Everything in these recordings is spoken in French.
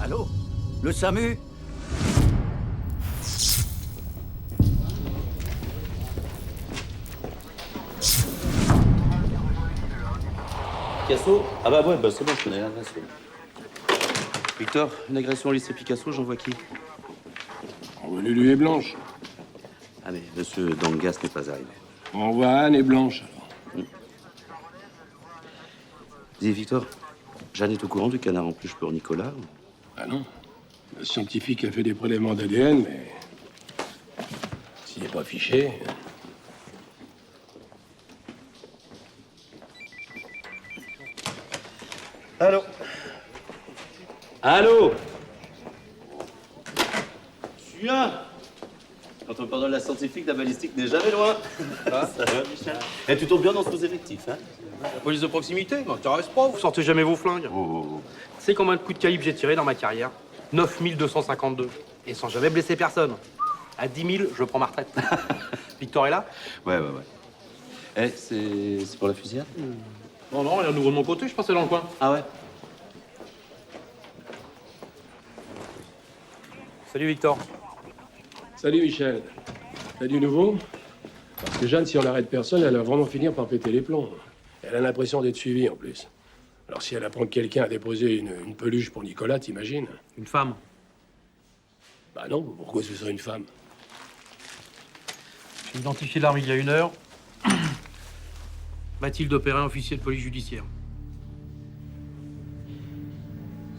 Allô? Le SAMU? Picasso? Ah bah ouais, bah c'est bon, je connais l'adresse. Victor, une agression au lycée Picasso, j'envoie qui? Envoie Lulu et Blanche. Ah mais monsieur Dangas n'est pas arrivé. Envoie Anne et Blanche, alors. Dis, Victor, Jeanne est au courant du canard en plus pour Nicolas? Ah non. Le scientifique a fait des prélèvements d'ADN, mais... s'il n'est pas fiché... Allô? Allô? Je suis là. Quand on parle de la scientifique, la balistique n'est jamais loin. Ça va, Michel? Et tu tombes bien dans ce effectif, hein? La police de proximité, m'intéresse pas, vous sortez jamais vos flingues. Oh. Tu sais combien de coups de calibre j'ai tiré dans ma carrière? 9252. Et sans jamais blesser personne. À 10 000, je prends ma retraite. Victor est là? Ouais. Eh, c'est pour la fusillade? Non, il y a un nouveau de mon côté, je passais dans le coin. Ah ouais? Salut Victor. Salut, Michel. T'as du nouveau? Parce que Jeanne, si on l'arrête personne, elle va vraiment finir par péter les plombs. Elle a l'impression d'être suivie, en plus. Alors, si elle apprend que quelqu'un a déposé une peluche pour Nicolas, t'imagines? Une femme. Bah non, pourquoi ce serait une femme? J'ai identifié l'arme il y a 1 heure. Mathilde Perrin, officier de police judiciaire.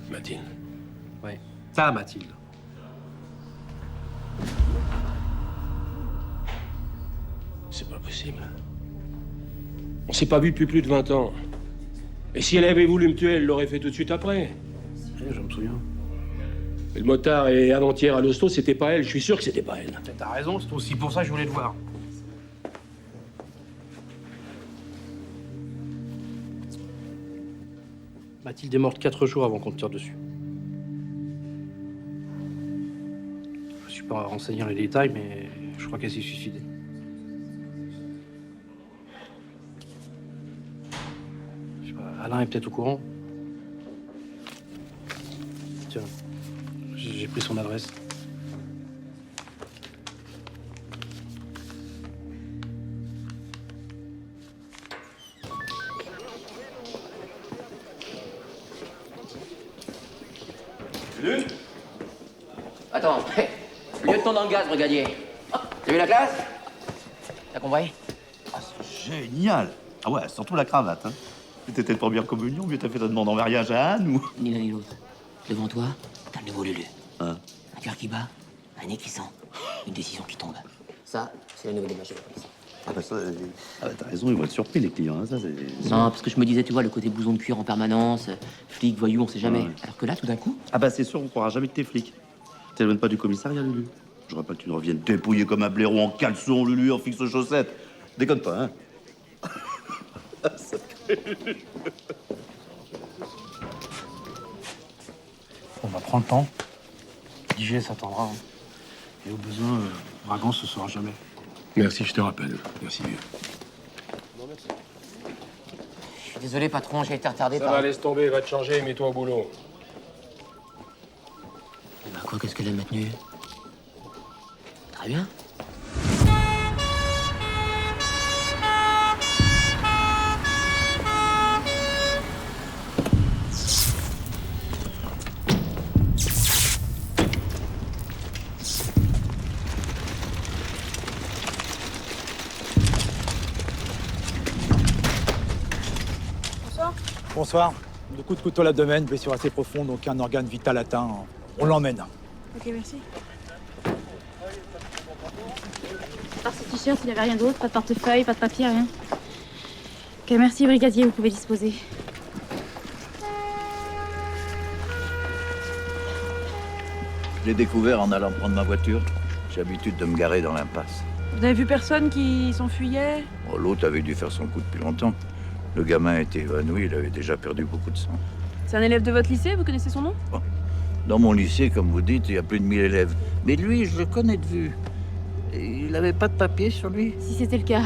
Mathilde. Ouais. Ça, Mathilde. C'est pas possible. On s'est pas vu depuis plus de 20 ans. Et si elle avait voulu me tuer, elle l'aurait fait tout de suite après. Je me souviens. Et le motard et avant-hier à l'hosto, c'était pas elle. Je suis sûr que c'était pas elle. T'as raison, c'est aussi pour ça que je voulais te voir. Mathilde est morte 4 jours avant qu'on te tire dessus. Je suis pas renseigné dans les détails, mais je crois qu'elle s'est suicidée. Je sais pas, Alain est peut-être au courant. Tiens, j'ai pris son adresse. Lulu. Attends, lieutenant dans le gaz, brigadier. Oh, t'as vu la classe? T'as compris? Ah, c'est génial. Ah ouais, surtout la cravate. Hein. T'étais de première communion, mais t'as fait ta demande en mariage à Anne ou... Ni l'un ni l'autre. Devant toi, t'as le nouveau Lulu. Hein. Un cœur qui bat, un nez qui sent, une décision qui tombe. Ça, c'est la nouvelle image de la police. Ah bah ça... Ah bah t'as raison, ils vont être surpris les clients, hein. Ça c'est... Non, parce que je me disais, tu vois, le côté blouson de cuir en permanence, flic, voyou, on sait jamais. Ouais. Alors que là, tout d'un coup... Ah bah c'est sûr, on croira jamais que t'es flic. T'éloignes pas du commissariat, Lulu. Je veux pas que tu ne reviennes dépouillé comme un blaireau en caleçon, Lulu, en fixe aux chaussettes. Déconne pas, hein. On va prendre le temps. DJ s'attendra. Hein. Et au besoin, Dragan se saura jamais. Merci, je te rappelle. Merci, vieux. Je suis désolé, patron, j'ai été retardé Ça par... va, laisse tomber, va te changer et mets-toi au boulot. Bah quoi, qu'est-ce qu'elle a maintenu? Très bien. Bonsoir. Le coup de couteau à l'abdomen, blessure assez profonde, aucun organe vital atteint. On l'emmène. Ok, merci. À part ce t-shirt, il n'y avait rien d'autre, pas de portefeuille, pas de papier, rien. Ok, merci, brigadier, vous pouvez disposer. Je l'ai découvert en allant prendre ma voiture. J'ai l'habitude de me garer dans l'impasse. Vous n'avez vu personne qui s'enfuyait? Oh, l'autre avait dû faire son coup depuis longtemps. Le gamin était évanoui, il avait déjà perdu beaucoup de sang. C'est un élève de votre lycée, vous connaissez son nom? Dans mon lycée, comme vous dites, il y a plus de 1000 élèves. Mais lui, je le connais de vue. Et il n'avait pas de papier sur lui. Si c'était le cas.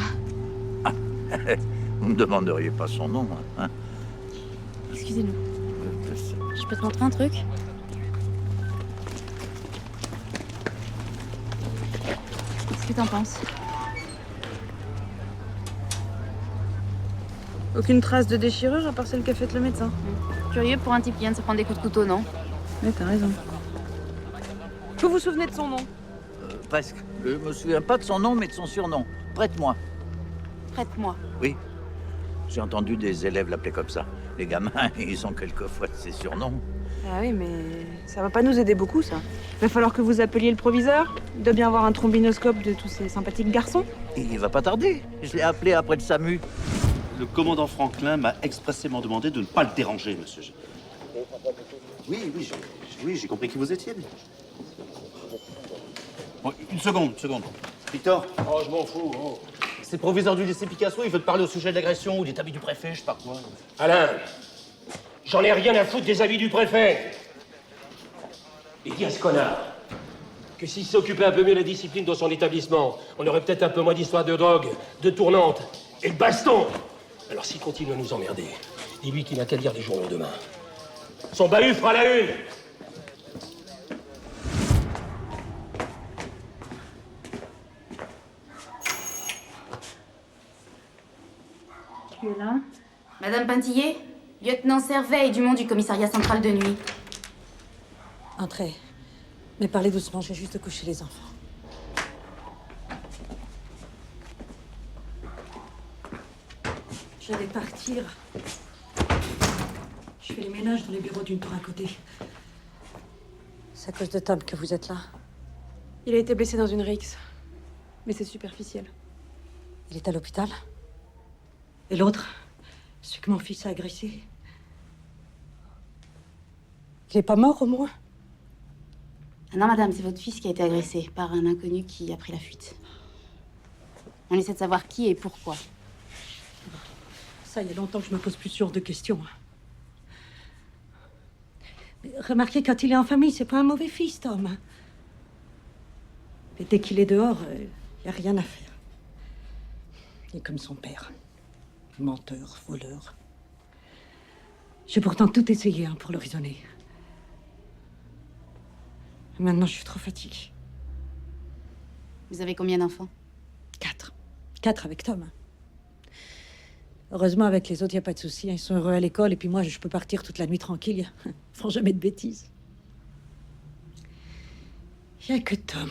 Vous ne me demanderiez pas son nom, hein. Excusez-nous. Je peux te montrer un truc? Qu'est-ce que t'en penses? Aucune trace de déchirure à part celle qu'a faite le médecin. Curieux pour un type qui vient de se prendre des coups de couteau, non? Mais t'as raison. Vous vous souvenez de son nom? Presque. Je me souviens pas de son nom, mais de son surnom. Prête-moi. Prête-moi. Oui. J'ai entendu des élèves l'appeler comme ça. Les gamins, ils ont quelquefois de ces surnoms. Ah oui, mais ça va pas nous aider beaucoup, ça. Va falloir que vous appeliez le proviseur. Il doit bien avoir un trombinoscope de tous ces sympathiques garçons. Il va pas tarder. Je l'ai appelé après le SAMU. Le commandant Franklin m'a expressément demandé de ne pas le déranger, monsieur. Oui, j'ai compris qui vous étiez. Mais... Bon, une seconde. Victor. Oh, je m'en fous, oh. C'est le proviseur du lycée Picasso, il veut te parler au sujet de l'agression ou des avis du préfet, je sais pas quoi. Alain, j'en ai rien à foutre des avis du préfet. Et dis à ce connard que s'il s'occupait un peu mieux de la discipline dans son établissement, on aurait peut-être un peu moins d'histoires de drogue, de tournantes et de baston. Alors s'il continue à nous emmerder, dis-lui qu'il n'a qu'à lire les journaux demain. Son bahut fera la une. Tu es là? Madame Pintillet, lieutenant Servet et Dumont du commissariat central de nuit. Entrez. Mais parlez doucement, j'ai juste couché les enfants. Je vais partir. Je fais les ménages dans les bureaux d'une tour à côté. C'est à cause de Tom que vous êtes là. Il a été blessé dans une rixe. Mais c'est superficiel. Il est à l'hôpital. Et l'autre, celui que mon fils a agressé. Il est pas mort au moins? Ah non, madame, c'est votre fils qui a été agressé par un inconnu qui a pris la fuite. On essaie de savoir qui et pourquoi. Ça, il y a longtemps que je me pose plus ce genre de questions. Mais remarquez, quand il est en famille, c'est pas un mauvais fils, Tom. Mais dès qu'il est dehors, il n'y a rien à faire. Il est comme son père. Menteur, voleur. J'ai pourtant tout essayé pour le raisonner. Maintenant, je suis trop fatiguée. Vous avez combien d'enfants? 4. 4 avec Tom. Heureusement, avec les autres, il n'y a pas de souci. Ils sont heureux à l'école et puis moi, je peux partir toute la nuit tranquille. Ils font jamais de bêtises. Il n'y a que Tom.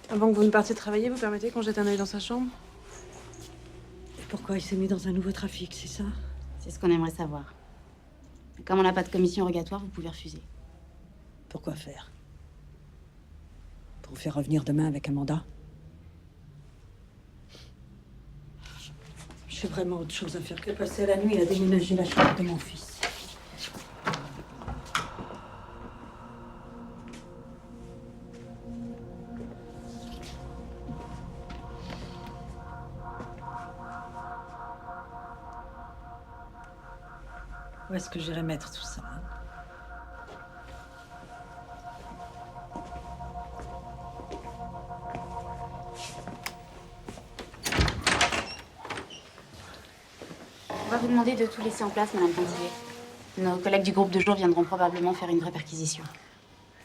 Avant que vous ne partiez travailler, vous permettez qu'on jette un œil dans sa chambre? Et pourquoi il s'est mis dans un nouveau trafic, c'est ça? C'est ce qu'on aimerait savoir. Comme on n'a pas de commission rogatoire, vous pouvez refuser. Pourquoi faire? Pour vous faire revenir demain avec un mandat? J'ai vraiment autre chose à faire que passer la nuit à déménager la chambre de mon fils. Où est-ce que j'irai mettre tout ça, hein? On va vous demander de tout laisser en place, Madame Pontillier. Nos collègues du groupe de jour viendront probablement faire une vraie perquisition.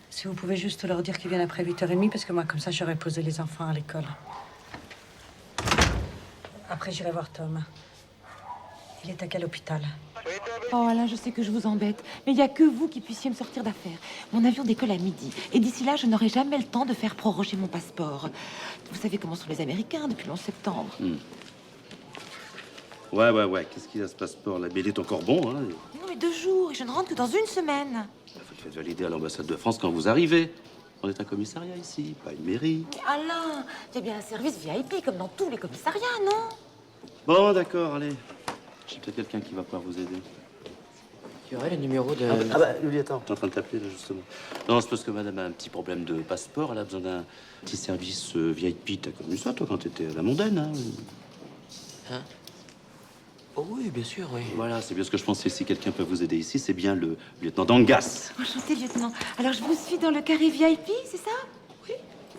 Si vous pouvez juste leur dire qu'ils viennent après 8h30, parce que moi, comme ça, j'aurai posé les enfants à l'école. Après, j'irai voir Tom. Il est à quel hôpital? Oh Alain, je sais que je vous embête, mais il n'y a que vous qui puissiez me sortir d'affaire. Mon avion décolle à midi, et d'ici là, je n'aurai jamais le temps de faire proroger mon passeport. Vous savez comment sont les Américains depuis le 11 septembre. Ouais. Qu'est-ce qu'il a, ce passeport, là? Mais il est encore bon, hein? Non, mais 2 jours, et je ne rentre que dans 1 semaine. Il faut le faire valider à l'ambassade de France quand vous arrivez. On est un commissariat ici, pas une mairie. Mais Alain, il y a bien un service VIP, comme dans tous les commissariats, non? Bon, d'accord, allez. J'ai peut-être quelqu'un qui va pouvoir vous aider. Il y aurait le numéro de... Ah bah, Lily, attends, t'es en train de t'appeler, là, justement. Non, c'est parce que madame a un petit problème de passeport. Elle a besoin d'un petit service VIP. T'as connu ça, toi, quand t'étais à la mondaine, hein? Hein? Oh oui, bien sûr, oui. Voilà, c'est bien ce que je pensais. Si quelqu'un peut vous aider ici, c'est bien le lieutenant Dangas. Enchanté, lieutenant. Alors, je vous suis dans le carré VIP, c'est ça? Oui.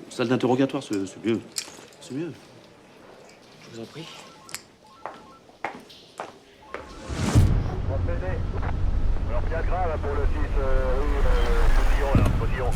Salle d'interrogatoire, c'est mieux. C'est mieux. Je vous en prie. Alors bien grave pour le 6 rue Potillon, là, Potillon.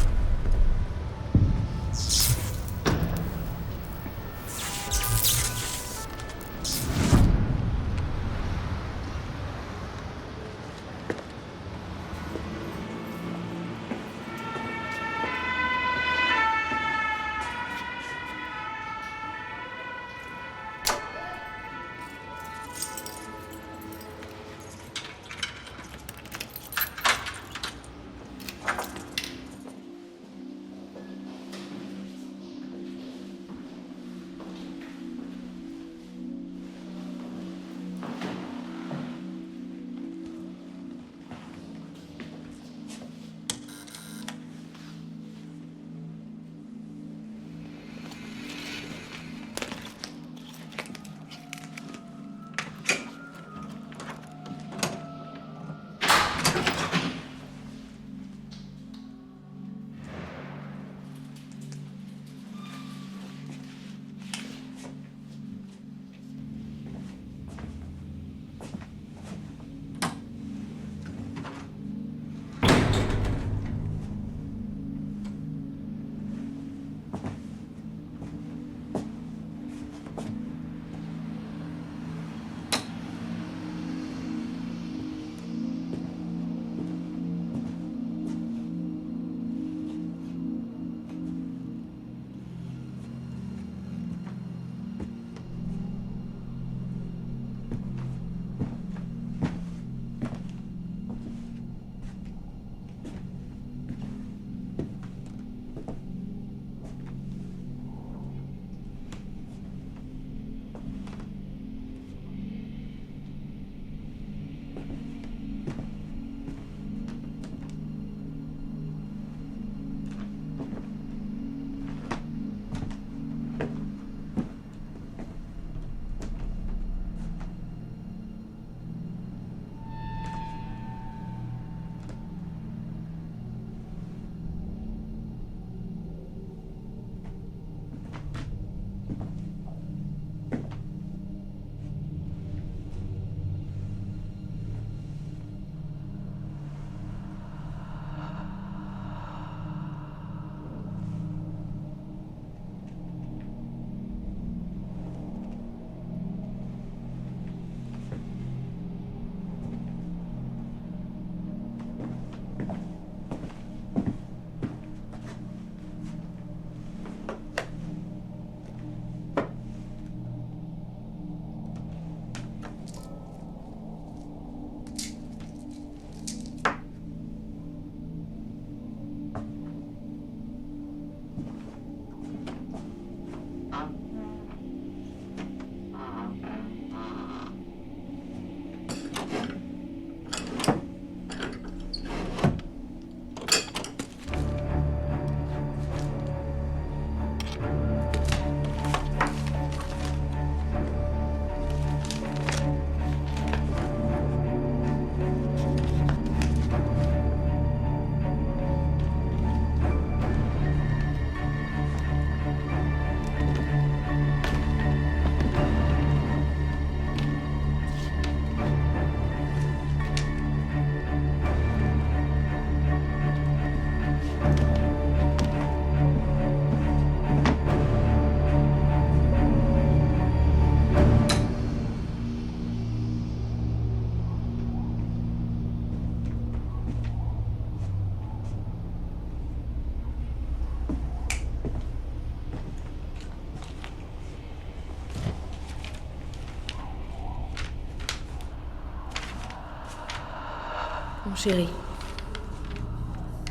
chéri,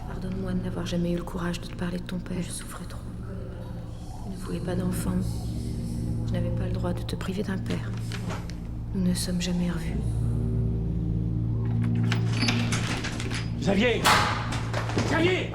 pardonne-moi de n'avoir jamais eu le courage de te parler de ton père. Je souffre trop. Je ne voulais pas d'enfant. Je n'avais pas le droit de te priver d'un père. Nous ne sommes jamais revus. Xavier! Xavier!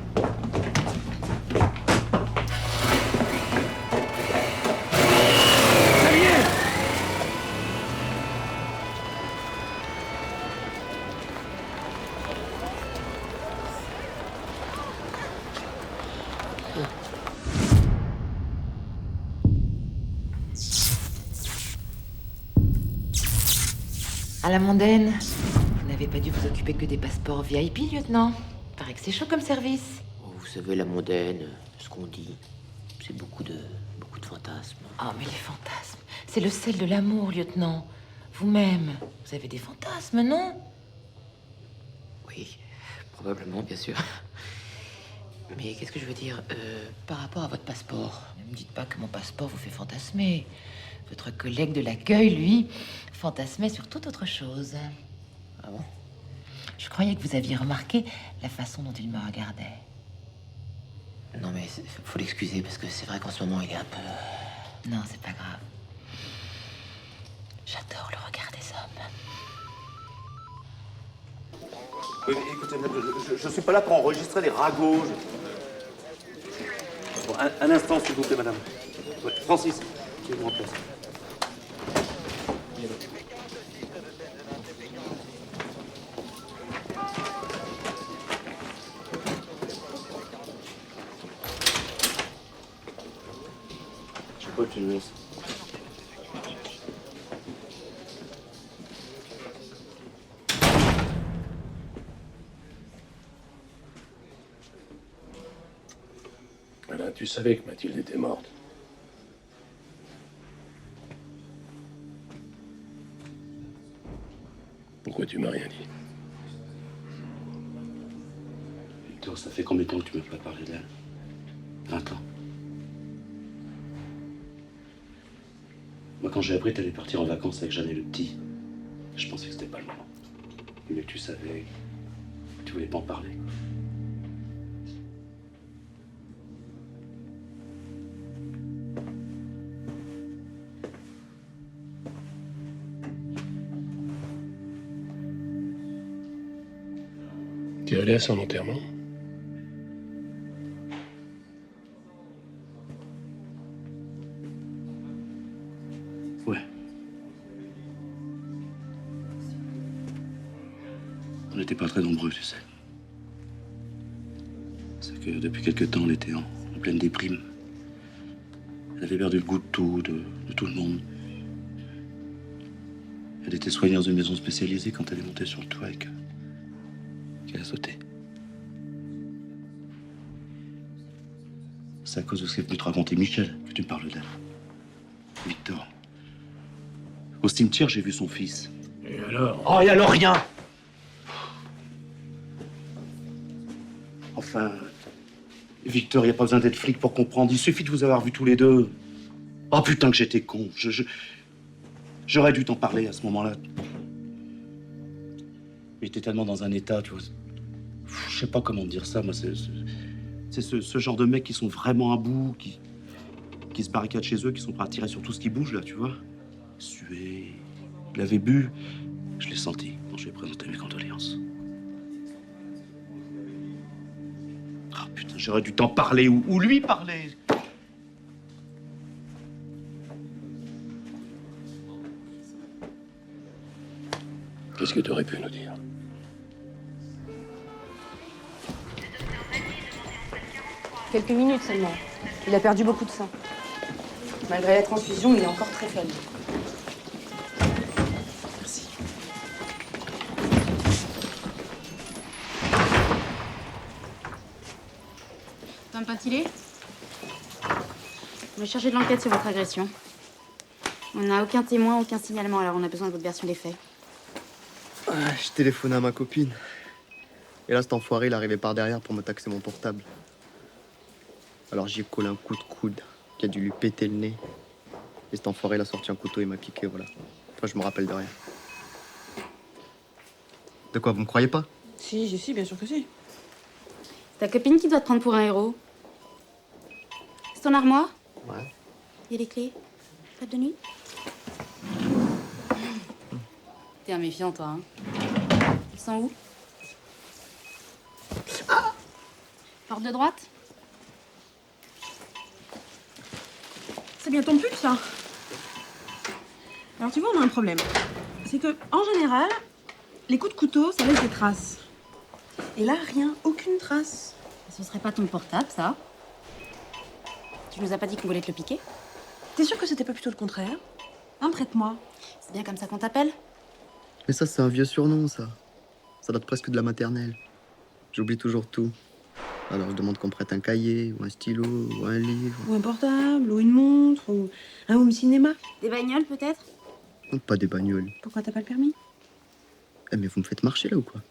À la mondaine, vous n'avez pas dû vous occuper que des passeports VIP, lieutenant. Paraît que c'est chaud comme service. Oh, vous savez, la mondaine, ce qu'on dit, c'est beaucoup de fantasmes. Oh, mais les fantasmes, c'est le sel de l'amour, lieutenant. Vous-même, vous avez des fantasmes, non? Oui, probablement, bien sûr. Mais qu'est-ce que je veux dire par rapport à votre passeport? Ne me dites pas que mon passeport vous fait fantasmer. Votre collègue de l'accueil, lui, fantasmait sur toute autre chose. Ah bon? Je croyais que vous aviez remarqué la façon dont il me regardait. Non, mais faut l'excuser, parce que c'est vrai qu'en ce moment, il est un peu... Non, c'est pas grave. J'adore le regard des hommes. Oui, mais écoutez, je suis pas là pour enregistrer les ragots. Bon, un instant, s'il vous plaît, madame. Ouais, Francis, qui vous remplace. Je sais pas, tu nous laisses. Alain, tu savais que Mathilde était morte. Pourquoi tu m'as rien dit? Victor, ça fait combien de temps que tu m'as pas parlé d'elle? 20 ans. Moi, quand j'ai appris qu'elle allait partir en vacances avec Jeanne et le petit, je pensais que c'était pas le moment. Mais tu savais, tu voulais pas en parler. Tu es allé à son enterrement? Ouais. On n'était pas très nombreux, tu sais. C'est que depuis quelque temps, elle était en pleine déprime. Elle avait perdu le goût de tout, de tout le monde. Elle était soignée dans une maison spécialisée quand elle est montée sur le toit et qu'elle a sauté. C'est à cause de ce qu'est venu te raconter Michel que tu me parles d'elle. Victor. Au cimetière, j'ai vu son fils. Et alors? Oh, et alors rien! Enfin, Victor, il n'y a pas besoin d'être flic pour comprendre. Il suffit de vous avoir vus tous les deux. Oh putain que j'étais con. J'aurais dû t'en parler à ce moment-là. Il était tellement dans un état, tu vois. Je sais pas comment dire ça, moi. C'est ce genre de mecs qui sont vraiment à bout, qui se barricadent chez eux, qui sont prêts à tirer sur tout ce qui bouge, là, tu vois. Sué. Il avait bu. Je l'ai senti quand je lui ai présenté mes condoléances. Ah putain, j'aurais dû t'en parler ou lui parler. Qu'est-ce que tu aurais pu nous dire? Quelques minutes seulement. Il a perdu beaucoup de sang. Malgré la transfusion, il est encore très faible. Merci. Madame Pintillet, on va charger de l'enquête sur votre agression. On n'a aucun témoin, aucun signalement, alors on a besoin de votre version des faits. Je téléphonais à ma copine. Et là, cet enfoiré, il arrivait par derrière pour me taxer mon portable. Alors j'y ai collé un coup de coude qui a dû lui péter le nez. Et cet enfoiré, il a sorti un couteau et m'a piqué, voilà. Enfin, je me rappelle de rien. De quoi, vous me croyez pas? Si, bien sûr que si. Ta copine qui doit te prendre pour un héros. C'est ton armoire? Ouais. Il y a les clés? Pas de nuit? T'es un méfiant, toi, hein? Ils sont où? Ah! Porte de droite? C'est bien ton pull, ça. Alors, tu vois, on a un problème. C'est que, en général, les coups de couteau, ça laisse des traces. Et là, rien, aucune trace. Ce serait pas ton portable, ça? Tu nous as pas dit qu'on voulait te le piquer? T'es sûr que c'était pas plutôt le contraire? Hein, prête-moi. C'est bien comme ça qu'on t'appelle? Mais ça, c'est un vieux surnom, ça. Ça date presque de la maternelle. J'oublie toujours tout. Alors je demande qu'on prête un cahier, ou un stylo, ou un livre. Ou un portable, ou une montre, ou un home cinéma. Des bagnoles, peut-être? Non, pas des bagnoles. Pourquoi t'as pas le permis? Eh, mais vous me faites marcher, là, ou quoi?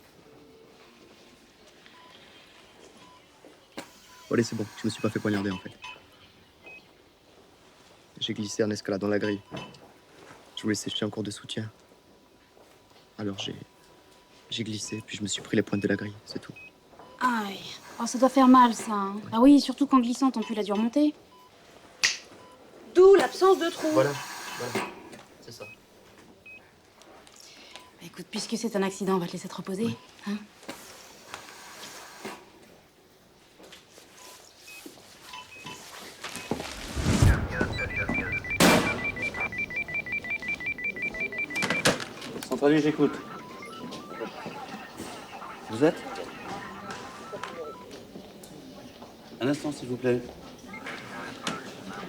Oh, allez, c'est bon. Je me suis pas fait poignarder, en fait. J'ai glissé en escalade dans la grille. Je voulais sécher un cours de soutien. Alors j'ai glissé, puis je me suis pris les pointes de la grille, c'est tout. Aïe. Oh, ça doit faire mal, ça. Hein. Ah oui, surtout qu'en glissant, ton pull a dû remonter. D'où l'absence de trou. Voilà. C'est ça. Bah, écoute, puisque c'est un accident, on va te laisser te reposer. Hein? Centralier, j'écoute. Vous êtes? Un instant, s'il vous plaît.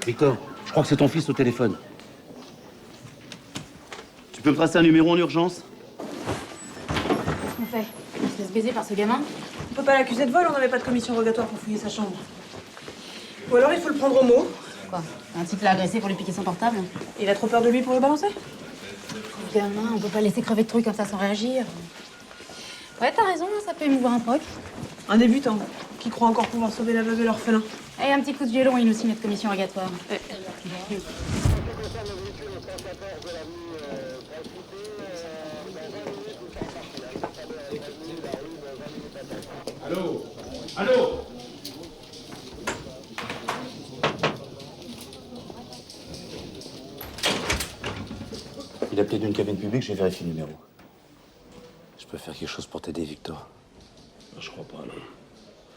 Victor, je crois que c'est ton fils au téléphone. Tu peux me tracer un numéro en urgence? Qu'est-ce qu'on fait? On se laisse baiser par ce gamin? On peut pas l'accuser de vol, on n'avait pas de commission rogatoire pour fouiller sa chambre. Ou alors il faut le prendre au mot. Quoi? Un type l'a agressé pour lui piquer son portable? Il a trop peur de lui pour le balancer? Gamin, on peut pas laisser crever de trucs comme ça sans réagir. Ouais, t'as raison, ça peut émouvoir un proc. Un débutant qui croit encore pouvoir sauver la veuve et l'orphelin. Et un petit coup de violon, il nous signe notre commission rogatoire. Allô? Allô? Il a appelé d'une cabine publique, j'ai vérifié le numéro. Je peux faire quelque chose pour t'aider, Victor? Je crois pas, non.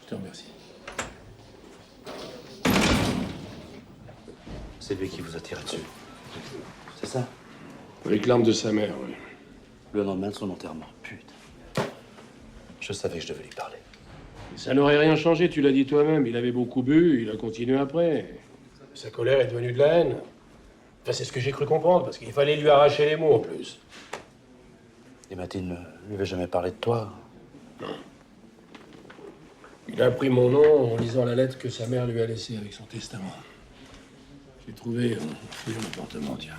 Je te remercie. C'est lui qui vous a tiré dessus. C'est ça? Avec l'arme de sa mère, oui. Le lendemain de son enterrement. Putain. Je savais que je devais lui parler. Mais ça n'aurait rien changé, tu l'as dit toi-même. Il avait beaucoup bu, il a continué après. Sa colère est devenue de la haine. Enfin, c'est ce que j'ai cru comprendre, parce qu'il fallait lui arracher les mots, en plus. Et Mathilde ne lui avait jamais parlé de toi? Non. Il a appris mon nom en lisant la lettre que sa mère lui a laissée avec son testament. J'ai trouvé dans mon appartement, tiens.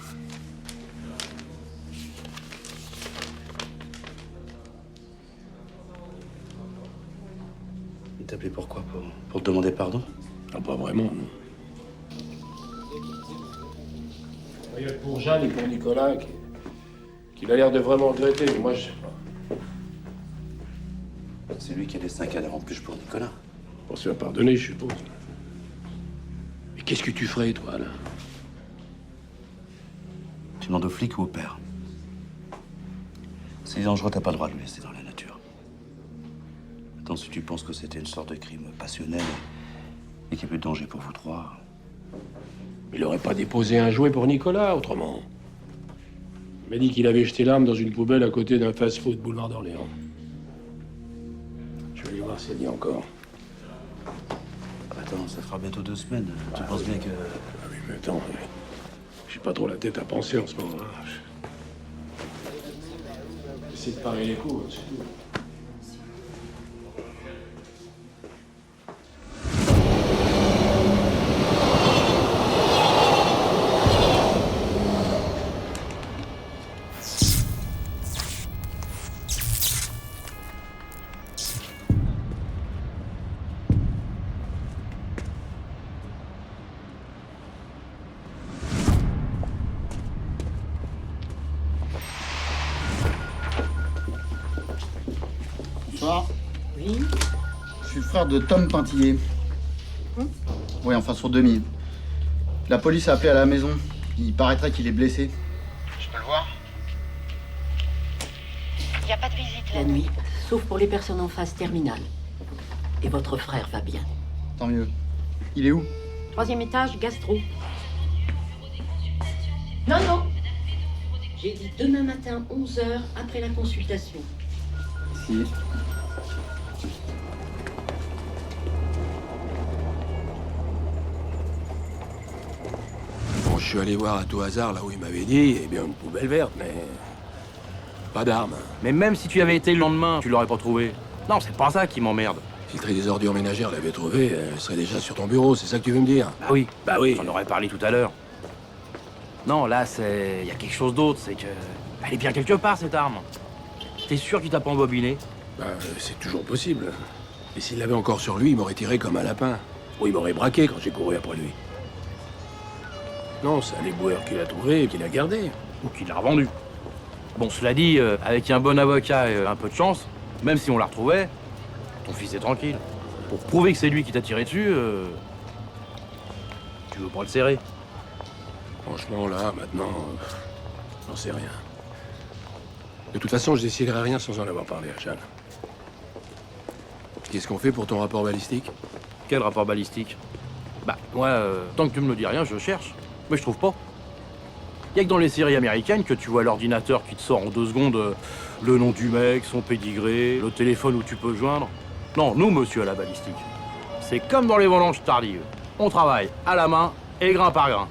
Il t'a appelé pourquoi? Pour te demander pardon? Non, pas vraiment, non. Il y a pour Jeanne et pour Nicolas qu'il a l'air de vraiment regretter, mais moi, je sais pas. C'est lui qui a les 5 à en plus pour Nicolas. Pour se faire pardonner, je suppose. Mais qu'est-ce que tu ferais, toi, là? Tu demandes au flic ou au père? C'est dangereux, t'as pas le droit de le laisser dans la nature. Attends, si tu penses que c'était une sorte de crime passionnel et qu'il n'y a plus de danger pour vous trois... Il aurait pas déposé un jouet pour Nicolas, autrement. Il m'a dit qu'il avait jeté l'arme dans une poubelle à côté d'un fast-food boulevard d'Orléans. Je vais aller voir s'il y a encore. Attends, ça fera bientôt 2 semaines. Tu penses bien que... Ah oui, mais attends, j'ai pas trop la tête à penser en ce moment. J'essaie de parer les coups, c'est tout. Bonsoir. Oui. Je suis le frère de Tom Pintillier. Oui, enfin sur demi. La police a appelé à la maison. Il paraîtrait qu'il est blessé. Je peux le voir? Il n'y a pas de visite la nuit, sauf pour les personnes en phase terminale. Et votre frère va bien. Tant mieux. Il est où? 3e étage, gastro. Non, non. J'ai dit demain matin, 11h, après la consultation. Si. Bon, je suis allé voir à tout hasard là où il m'avait dit, eh bien une poubelle verte, mais pas d'armes. Mais même si tu avais été le lendemain, tu l'aurais pas trouvé. Non, c'est pas ça qui m'emmerde. Si le tri des ordures ménagères l'avait trouvé, elle serait déjà sur ton bureau, c'est ça que tu veux me dire? Bah oui. Bah oui. J'en aurais parlé tout à l'heure. Non, là, c'est... Il y a quelque chose d'autre, c'est que... Elle est bien quelque part, cette arme. T'es sûr qu'il t'a pas embobiné? Bah, c'est toujours possible. Et s'il l'avait encore sur lui, il m'aurait tiré comme un lapin. Ou il m'aurait braqué quand j'ai couru après lui. Non, c'est un éboueur qui l'a trouvé et qui l'a gardé. Ou qu'il l'a revendu. Bon, cela dit, avec un bon avocat et un peu de chance, même si on la retrouvait, ton fils est tranquille. Pour prouver que c'est lui qui t'a tiré dessus, tu veux pas le serrer. Franchement, là, maintenant, j'en sais rien. De toute façon, je déciderai rien sans en avoir parlé à Jeanne. Qu'est-ce qu'on fait pour ton rapport balistique? Quel rapport balistique? Bah, moi, tant que tu me le dis rien, je cherche. Mais je trouve pas. Y a que dans les séries américaines que tu vois l'ordinateur qui te sort en 2 secondes le nom du mec, son pédigré, le téléphone où tu peux le joindre. Non, nous, monsieur, à la balistique. C'est comme dans les vendanges tardives. On travaille à la main et grain par grain.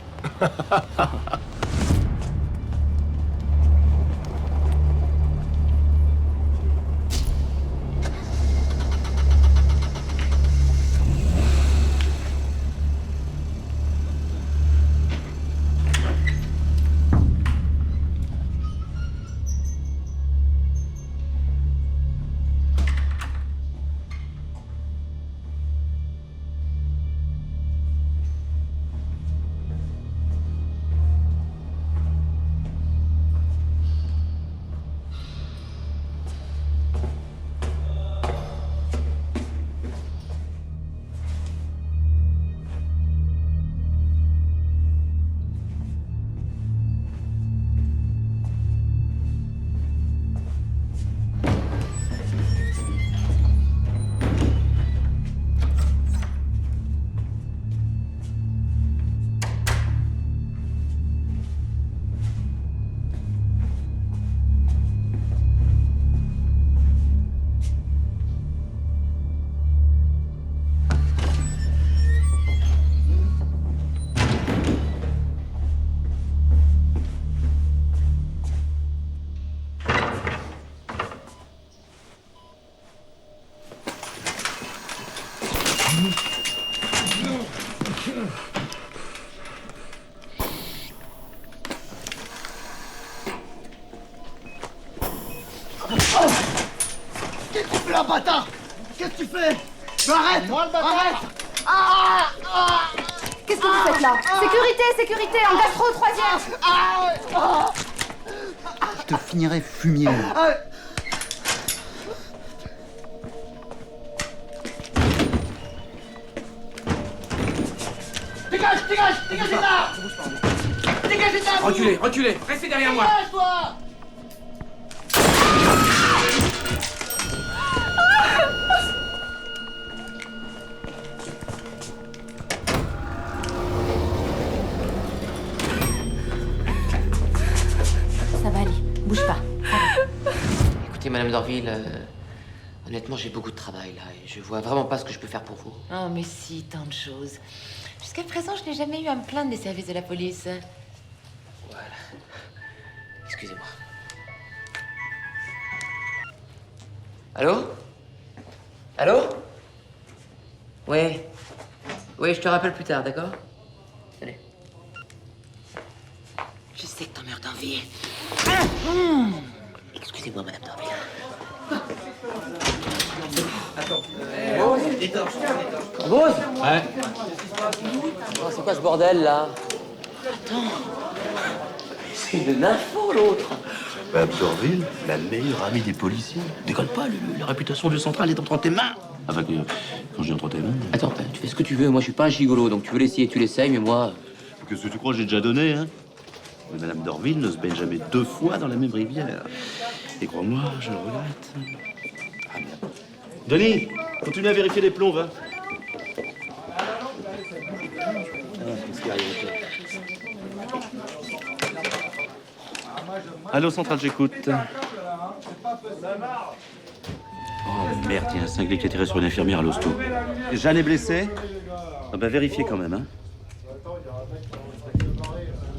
Qu'est-ce que tu fais là, bâtard? Qu'est-ce que tu fais? Mais arrête! Moi, le bâtard! Arrête! Qu'est-ce que vous faites là? Sécurité, sécurité, en gastro 3e! Je te finirai fumier. Dégage, dégage, dégagez là! Dégagez là! vous! Reculez, reculez, restez derrière moi! Dégage, toi! Ça va aller, bouge pas. Écoutez, Madame Dorville, honnêtement, j'ai beaucoup de travail là et je vois vraiment pas ce que je peux faire pour vous. Oh, mais si, tant de choses. Jusqu'à présent, je n'ai jamais eu à me plaindre des services de la police. Voilà. Excusez-moi. Allô? Allô? Oui. Oui, je te rappelle plus tard, d'accord? Allez. Je sais que t'en meurs d'envie. Excusez-moi, Madame Dorville. Attends. Rose? Ouais. Oh, c'est quoi ce bordel, là? Attends. C'est une info, l'autre. Bah, Dorville, la meilleure amie des policiers. Déconne pas, la réputation du central est entre tes mains. Enfin, quand je dis entre tes mains... Attends, tu fais ce que tu veux. Moi, je suis pas un gigolo, donc tu veux l'essayer, tu l'essayes, mais moi... Qu'est-ce que tu crois, j'ai déjà donné, hein? Mais Madame Dorville ne se baigne jamais 2 fois dans la même rivière. Et crois-moi, je le regrette. Ah, merde. Denis, continue à vérifier les plombs, va. Qu'est-ce qui arrive encore? Allô, centrale, j'écoute. Oh merde, il y a un cinglé qui a tiré sur une infirmière à l'hosto. Jeanne est blessée? Ah bah vérifiez quand même, hein.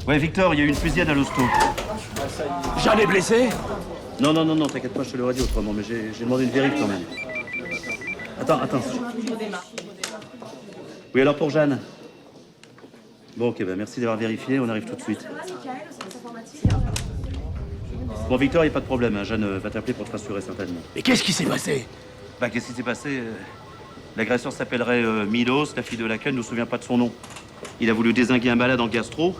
Ouais, Victor, il y a eu une fusillade à l'hosto. Jeanne est blessée? Non, t'inquiète pas, je te l'aurais dit autrement, mais j'ai demandé une vérif quand même. Attends. Oui, alors pour Jeanne? Bon, ok, bah merci d'avoir vérifié, on arrive tout de suite. Bon, Victor, il n'y a pas de problème, hein. Jeanne va t'appeler pour te rassurer certainement. Et qu'est-ce qui s'est passé? Bah, qu'est-ce qui s'est passé? L'agresseur s'appellerait Milos, la fille de laquelle ne nous souvient pas de son nom. Il a voulu dézinguer un malade en gastro,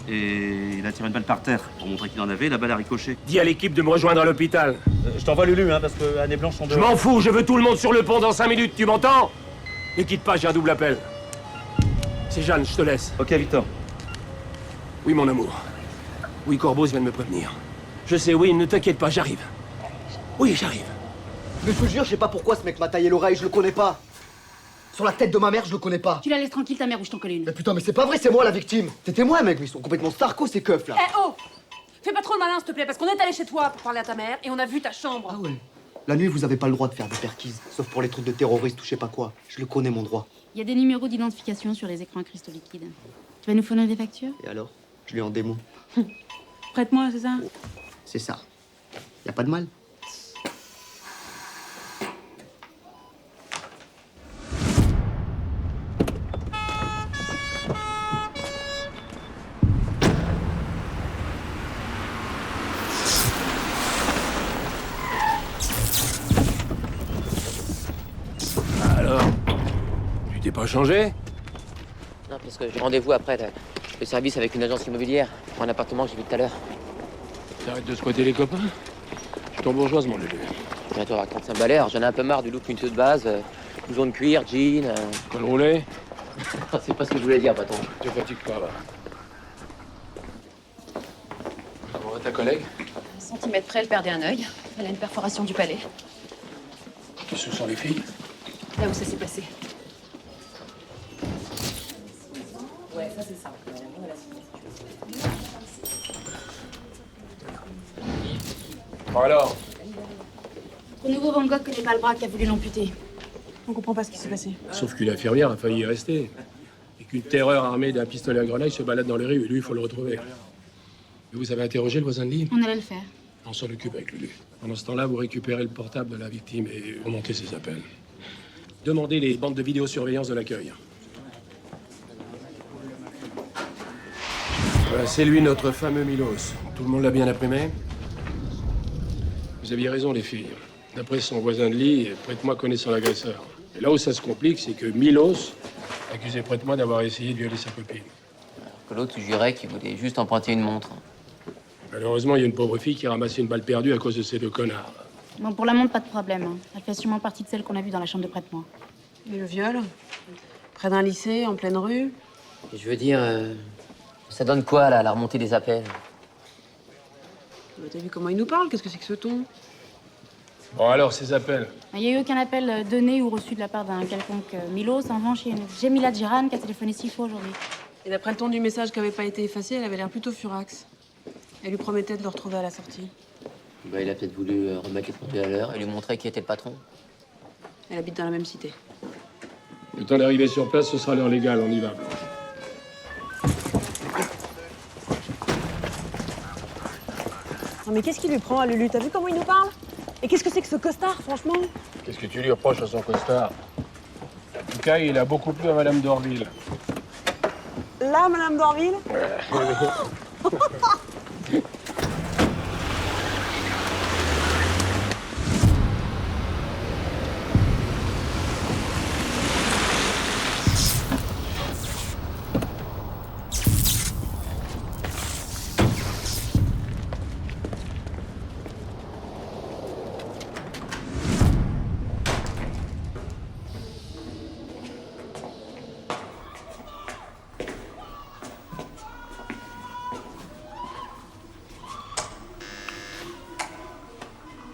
et il a tiré une balle par terre pour montrer qu'il en avait, la balle a ricoché. Dis à l'équipe de me rejoindre à l'hôpital. Je t'envoie Lulu, hein, parce que Anne et Blanche sont Je dehors. m'en fous, je veux tout le monde sur le pont dans 5 minutes, tu m'entends? Ne quitte pas, j'ai un double appel. C'est Jeanne, je te laisse. Ok, Victor. Oui, mon amour. Oui, Corbeau vient de me prévenir. Je sais, oui, ne t'inquiète pas, j'arrive. Oui, j'arrive. Mais je te jure, je sais pas pourquoi ce mec m'a taillé l'oreille, je le connais pas. Sur la tête de ma mère, je le connais pas. Tu la laisses tranquille, ta mère, ou je t'en colle une. Mais putain, mais c'est pas vrai, c'est moi la victime. T'es témoin, mec, mais ils sont complètement starco ces keufs là. Eh oh! Fais pas trop le malin, s'il te plaît, parce qu'on est allé chez toi pour parler à ta mère et on a vu ta chambre. Ah ouais. La nuit, vous avez pas le droit de faire des perquises, sauf pour les trucs de terroristes ou je sais pas quoi. Je le connais, mon droit. Il y a des numéros d'identification sur les écrans à cristaux liquides. Tu vas nous fournir des factures? Et alors? Je lui en démon. Prête-moi, c'est ça? C'est ça. Y a pas de mal. Alors, tu t'es pas changé? Non, parce que j'ai rendez-vous après le service avec une agence immobilière pour un appartement que j'ai vu tout à l'heure. T'arrêtes de squatter les copains? Je suis bourgeoise, mon Lulu. Bientôt à 45 balais, alors j'en ai un peu marre du look mutueux de base. Blouson de cuir, jean... Col roulé? C'est pas ce que je voulais dire, patron. Tu fatigues pas, va. Comment va ta collègue? Un centimètre près, elle perdait un œil. Elle a une perforation du palais. Où sont les filles? Là où ça s'est passé. Ouais, ça c'est ça. Bon alors? Ton nouveau Van Gogh connaît pas le bras qui a voulu l'amputer. On comprend pas ce qui s'est passé. Sauf qu'une infirmière a failli y rester. Et qu'une terreur armée d'un pistolet à grenaille se balade dans les rues et lui, il faut le retrouver. Mais vous avez interrogé le voisin de lit? On allait le faire. On s'en occupe avec Lulu. Pendant ce temps-là, vous récupérez le portable de la victime et remontez ses appels. Demandez les bandes de vidéosurveillance de l'accueil. Voilà, c'est lui, notre fameux Milos. Tout le monde l'a bien imprimé? Vous aviez raison, les filles. D'après son voisin de lit, Prête-moi connaît son agresseur. Et là où ça se complique, c'est que Milos accusait Prête-moi d'avoir essayé de violer sa copine. Alors que l'autre jurait qu'il voulait juste emprunter une montre. Malheureusement, il y a une pauvre fille qui a ramassé une balle perdue à cause de ces 2 connards. Bon, pour la montre, pas de problème. Hein. Elle fait sûrement partie de celle qu'on a vue dans la chambre de prête-moi. Et le viol? Près d'un lycée, en pleine rue? Et je veux dire, ça donne quoi, là, la remontée des appels? T'as vu comment il nous parle? Qu'est-ce que c'est que ce ton? Bon, alors, ces appels. Il n'y a eu aucun appel donné ou reçu de la part d'un quelconque Milos. En revanche, il y a une Jemila Djiran qui a téléphoné 6 fois aujourd'hui. Et d'après le ton du message qui avait pas été effacé, elle avait l'air plutôt furax. Elle lui promettait de le retrouver à la sortie. Bah, il a peut-être voulu remettre les compteurs à l'heure et lui montrer qui était le patron. Elle habite dans la même cité. Le temps d'arriver sur place, ce sera l'heure légale, on y va. Non mais qu'est-ce qui lui prend à Lulu? T'as vu comment il nous parle? Et qu'est-ce que c'est que ce costard, franchement? Qu'est-ce que tu lui reproches à son costard? En tout cas, il a beaucoup plu à Madame Dorville. Là, Madame Dorville?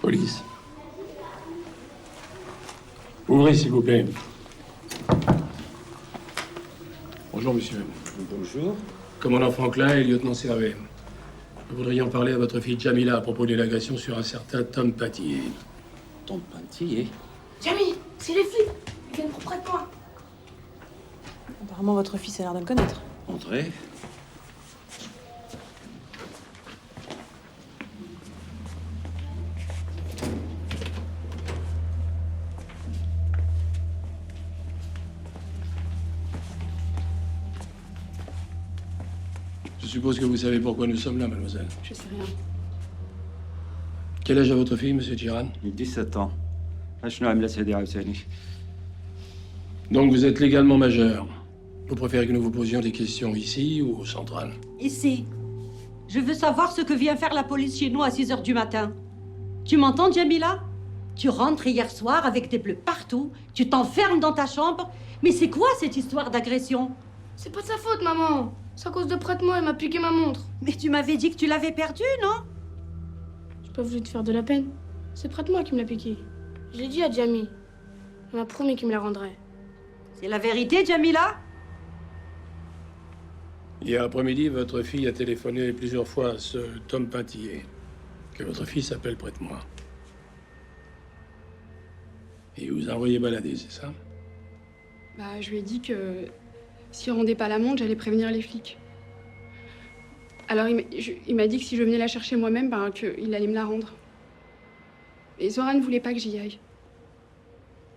Police. Ouvrez, s'il vous plaît. Bonjour, monsieur. Bonjour. Commandant Franklin et lieutenant Servet. Nous voudrions parler à votre fille Jamila à propos de l'agression sur un certain Tom Pattier. Tom Pattier? Jamie, c'est les flics. Ils viennent près de moi. Apparemment, votre fils a l'air de le connaître. Entrez. Je suppose que vous savez pourquoi nous sommes là, mademoiselle. Je sais rien. Quel âge a votre fille, monsieur Tiran? 17 ans. شنو عامله سيدي عاوتاني؟ Donc vous êtes légalement majeur. Vous préférez que nous vous posions des questions ici ou au central? Ici. Je veux savoir ce que vient faire la police chez nous à 6 h du matin. Tu m'entends, Jamila? Tu rentres hier soir avec des bleus partout, tu t'enfermes dans ta chambre. Mais c'est quoi cette histoire d'agression? C'est pas de sa faute, maman. C'est à cause de Prête-moi, il m'a piqué ma montre. Mais tu m'avais dit que tu l'avais perdue, non? J'ai pas voulu te faire de la peine. C'est Prête-moi qui me l'a piqué. Je l'ai dit à Jamie. Elle m'a promis qu'il me la rendrait. C'est la vérité, Jamila? Hier après-midi, votre fille a téléphoné plusieurs fois à ce Tom Pattier, que votre fils appelle Prête-moi. Et il vous a envoyé balader, c'est ça? Bah, je lui ai dit que s'il rendait pas la montre, j'allais prévenir les flics. Alors il m'a dit que si je venais la chercher moi-même, ben, qu'il allait me la rendre. Et Zora ne voulait pas que j'y aille.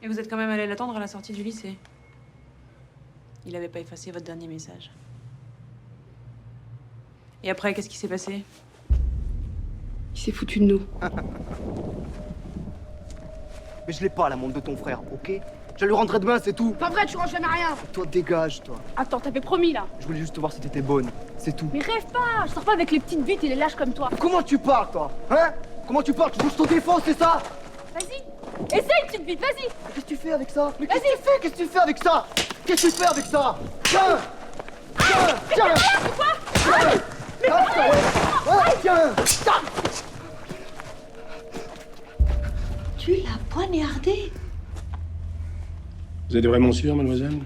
Et vous êtes quand même allé l'attendre à la sortie du lycée. Il avait pas effacé votre dernier message. Et après, qu'est-ce qui s'est passé? Il s'est foutu de nous. Mais je l'ai pas, la montre de ton frère, ok? Je la lui rendrai demain, c'est tout. Pas vrai, tu ranges jamais rien. Toi, dégage, toi. Attends, t'avais promis, là. Je voulais juste te voir si t'étais bonne, c'est tout. Mais rêve pas. Je sors pas avec les petites bites et les lâches comme toi. Comment tu parles, toi? Hein? Comment tu parles? Tu bouges ton défense, c'est ça? Vas-y. Essaye, petite bite, vas-y. Qu'est-ce que tu fais avec ça? Mais qu'est-ce que tu fais? Qu'est-ce que tu fais avec ça? Qu'est-ce que tu fais avec ça? Tiens! Tiens! C'est quoi? Tiens! Tu l'as poignardé? Vous êtes vraiment sûr, mademoiselle?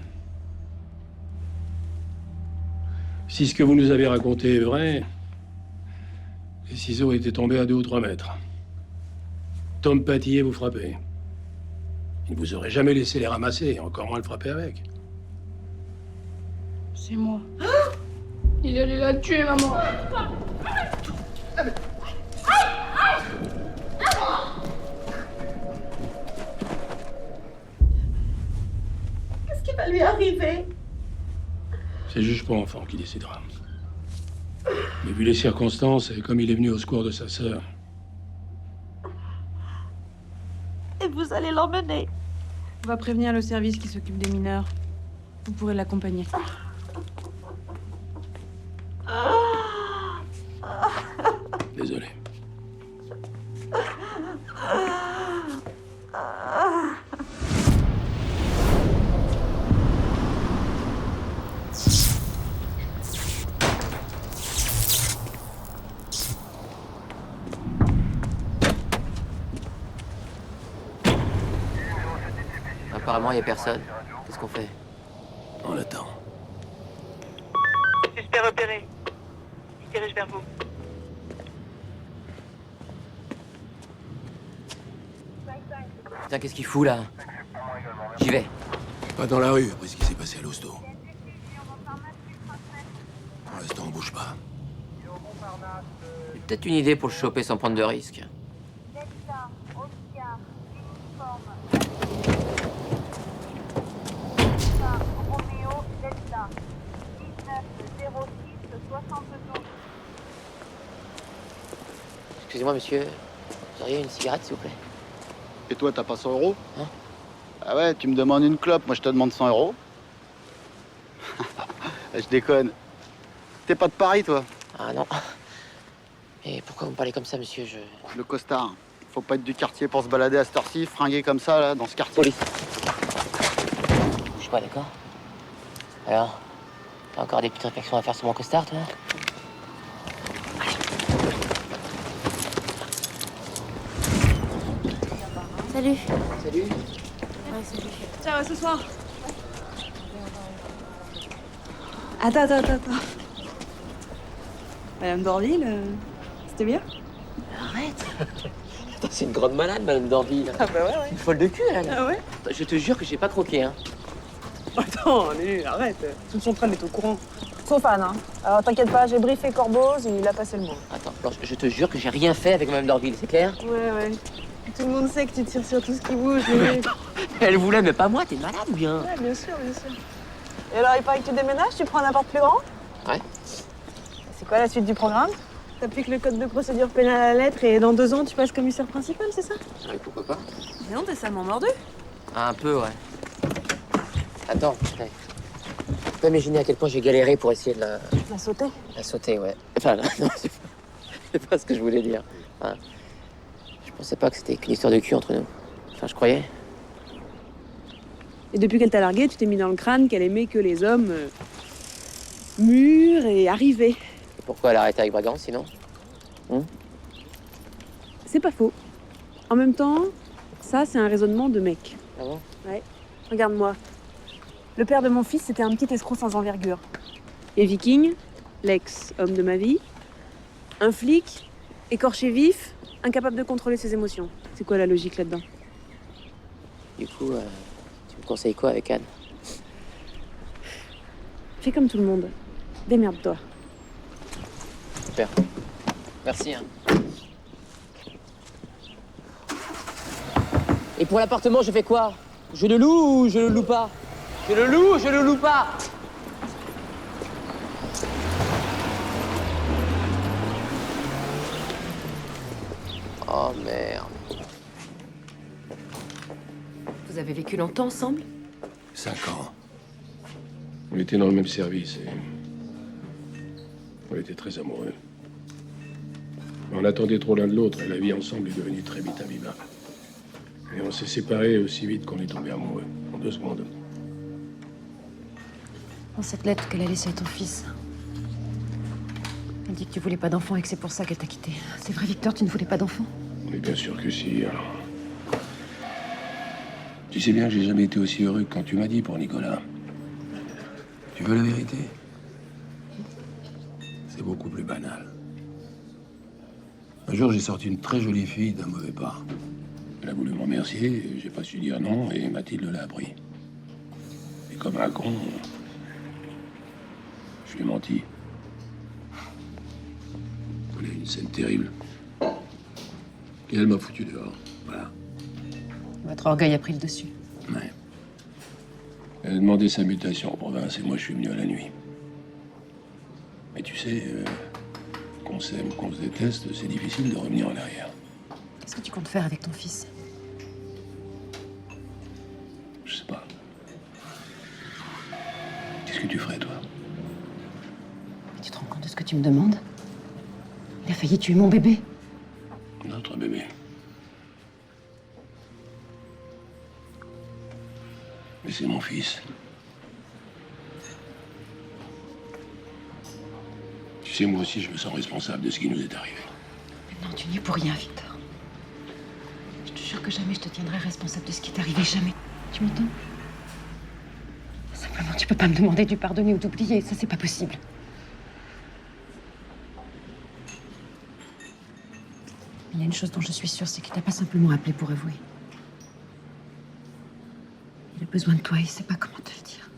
Si ce que vous nous avez raconté est vrai, les ciseaux étaient tombés à 2 ou 3 mètres. Tom Pattier vous frappait. Il ne vous aurait jamais laissé les ramasser, encore moins le frapper avec. C'est moi. Il allait la tuer, maman. Qu'est-ce qui va lui arriver? C'est le juge pour enfants qui décidera. Mais vu les circonstances et comme il est venu au secours de sa sœur, Et vous allez l'emmener? On va prévenir le service qui s'occupe des mineurs. Vous pourrez l'accompagner. désolé. Apparemment, il n'y a personne. Qu'est-ce qu'on fait? On l'attend. Suspect repéré. Il se dirige vers vous. Putain, qu'est-ce qu'il fout, là? J'y vais. Pas dans la rue, après ce qui s'est passé à l'hosto. Pour l'instant, on bouge pas. J'ai peut-être une idée pour le choper sans prendre de risques. Excusez-moi, monsieur. Vous auriez une cigarette, s'il vous plaît? Et toi, t'as pas 100 euros? Hein? Ah ouais, tu me demandes une clope, moi je te demande 100 euros. Je déconne. T'es pas de Paris, toi? Ah non. Et pourquoi vous me parlez comme ça, monsieur? Le costard. Faut pas être du quartier pour se balader à cette heure-ci, fringuer comme ça, là, dans ce quartier. Police. Je suis pas d'accord. Alors? T'as encore des petites réflexions à faire sur mon costard, toi? Salut. Salut. Ouais, salut. Tiens, ouais, ce soir. Attends. Madame Dorville, c'était bien? Arrête. Attends, c'est une grande malade, Madame Dorville. Ah bah ouais. Une folle de cul, elle. Ah ouais? Je te jure que j'ai pas croqué, hein. Attends, Lulu, arrête. Tout son train est au courant. Sauf Anne, hein. Alors t'inquiète pas, j'ai briefé Corboz, il a passé le mot. Attends, Blanche, je te jure que j'ai rien fait avec Madame Dorville, c'est clair? Ouais. Tout le monde sait que tu tires sur tout ce qui bouge, Lulu. Elle voulait, mais pas moi, t'es malade ou bien? Ouais, bien sûr. Et alors, il paraît que tu déménages, tu prends un appart plus grand? Ouais. C'est quoi la suite du programme? T'appliques le code de procédure pénale à la lettre et dans 2 ans, tu passes commissaire principal, c'est ça? Oui, pourquoi pas? Mais non, t'es salement mordu. Ah, un peu, ouais. Attends, ouais. Tu peux imaginer à quel point j'ai galéré pour essayer de La sauter? la sauter, ouais. Enfin, non, c'est pas ce que je voulais dire. Enfin, je pensais pas que c'était qu'une histoire de cul entre nous. Enfin, je croyais. Et depuis qu'elle t'a largué, tu t'es mis dans le crâne qu'elle aimait que les hommes mûrs et arrivés. Et pourquoi elle a arrêté avec Bragant, sinon? C'est pas faux. En même temps, ça, c'est un raisonnement de mec. Ah bon? Ouais. Regarde-moi. Le père de mon fils, c'était un petit escroc sans envergure. Et Viking, l'ex-homme de ma vie, un flic, écorché vif, incapable de contrôler ses émotions. C'est quoi la logique là-dedans? Du coup, tu me conseilles quoi avec Anne? Fais comme tout le monde. Démerde-toi. Super. Merci, hein. Et pour l'appartement, je fais quoi? Je le loue ou je le loue pas? Je le loue ou je le loue pas? Oh merde. Vous avez vécu longtemps ensemble? 5 ans. On était dans le même service et on était très amoureux. Mais on attendait trop l'un de l'autre et la vie ensemble est devenue très vite invivable. Et on s'est séparés aussi vite qu'on est tombé amoureux, en 2 secondes. Dans cette lettre qu'elle a laissée à ton fils, elle dit que tu voulais pas d'enfant et que c'est pour ça qu'elle t'a quitté. C'est vrai, Victor, tu ne voulais pas d'enfant? Mais bien sûr que si, alors. Tu sais bien que j'ai jamais été aussi heureux que quand tu m'as dit pour Nicolas. Tu veux la vérité? C'est beaucoup plus banal. Un jour, j'ai sorti une très jolie fille d'un mauvais pas. Elle a voulu me remercier, j'ai pas su dire non, et Mathilde l'a appris. Et comme un con, je lui ai menti. Voilà, une scène terrible. Et elle m'a foutu dehors, voilà. Votre orgueil a pris le dessus. Ouais. Elle a demandé sa mutation en province et moi je suis venu à la nuit. Mais tu sais, qu'on s'aime, qu'on se déteste, c'est difficile de revenir en arrière. Qu'est-ce que tu comptes faire avec ton fils? Je sais pas. Qu'est-ce que tu ferais, toi? Tu te rends compte de ce que tu me demandes? Il a failli tuer mon bébé. Notre bébé. Mais c'est mon fils. Tu sais, moi aussi, je me sens responsable de ce qui nous est arrivé. Mais non, tu n'y es pour rien, Victor. Je te jure que jamais je te tiendrai responsable de ce qui t'est arrivé, jamais. Tu m'entends? Simplement, tu peux pas me demander de lui pardonner ou d'oublier, ça c'est pas possible. Il y a une chose dont je suis sûre, c'est qu'il t'a pas simplement appelé pour avouer. Il a besoin de toi, il sait pas comment te le dire.